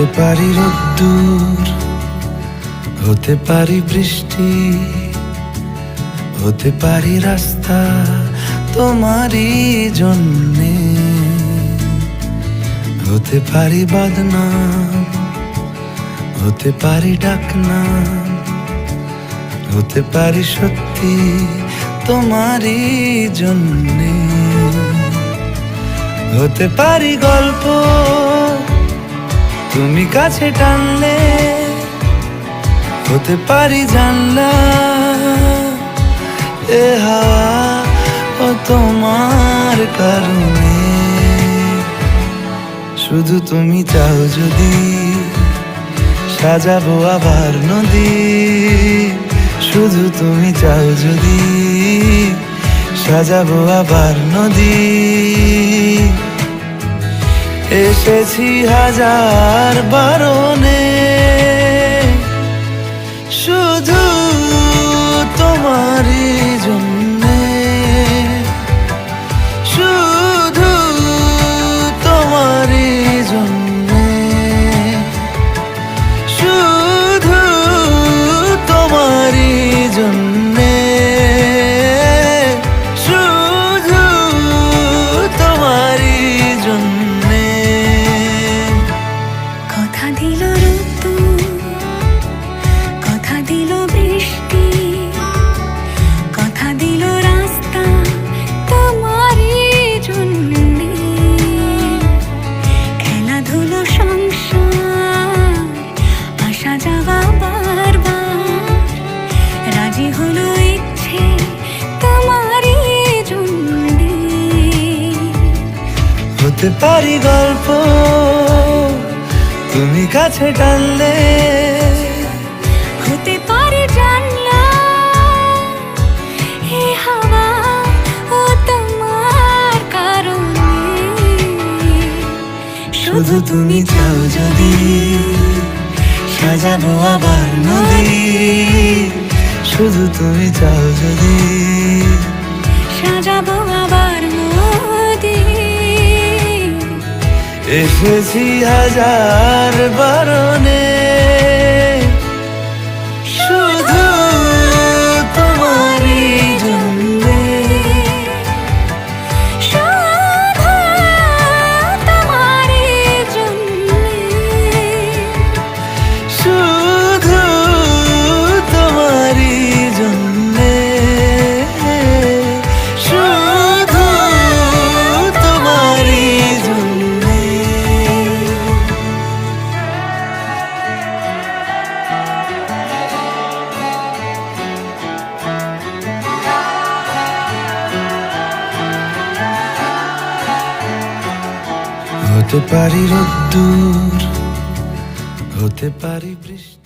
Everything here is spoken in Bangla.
হতে পারি রোদ্দুর, হতে পারি বৃষ্টি, হতে পারি রাস্তা তোমারই জন্যে, হতে পারি বদনাম, হতে পারি ডাকনাম, হতে পারি সত্যি তোমারই জন্যে, হতে পারি গল্প তুমি কাছে টানলে, হতে পারি জানলা এ হাওয়া ও তোমার কারণে। শুধু তুমি চাও যদি সাজাবো আবার নদী, শুধু তুমি চাও যদি সাজাবো আবার নদী। এসেছি হাজার বারণে শুধু তোমারই জন্যে, শুধু তোমারই জন্যে, শুধু তোমারই জন্যে, শুধু তোমারই জন্যে। কথা দিল ঋতু, কথা দিল বৃষ্টি, কথা দিল রাস্তা তোমারই জন্যে, খেলাধুলো সংসার আসা যাওয়া বারবার, রাজি হলো ইচ্ছে তোমারই জন্যে। হতে পারি গল্প তুমি কাছে টানলে, হতে পারে জানলা এ হাওয়া ও তোমার কারণে। শুধু তুমি চাও যদি সাজাবো আবার নদী, শুধু তুমি চাও যদি সাজাবো আবার নদী। এসেছি হাজার বারণে শুধু তোমারই জন্যে, শুধু তোমারই জন্যে, শুধু তোমারই জন্যে, শুধু তোমারই জন্যে। হতে পারি রোদ্দুর, হতে পারি বৃষ্টি।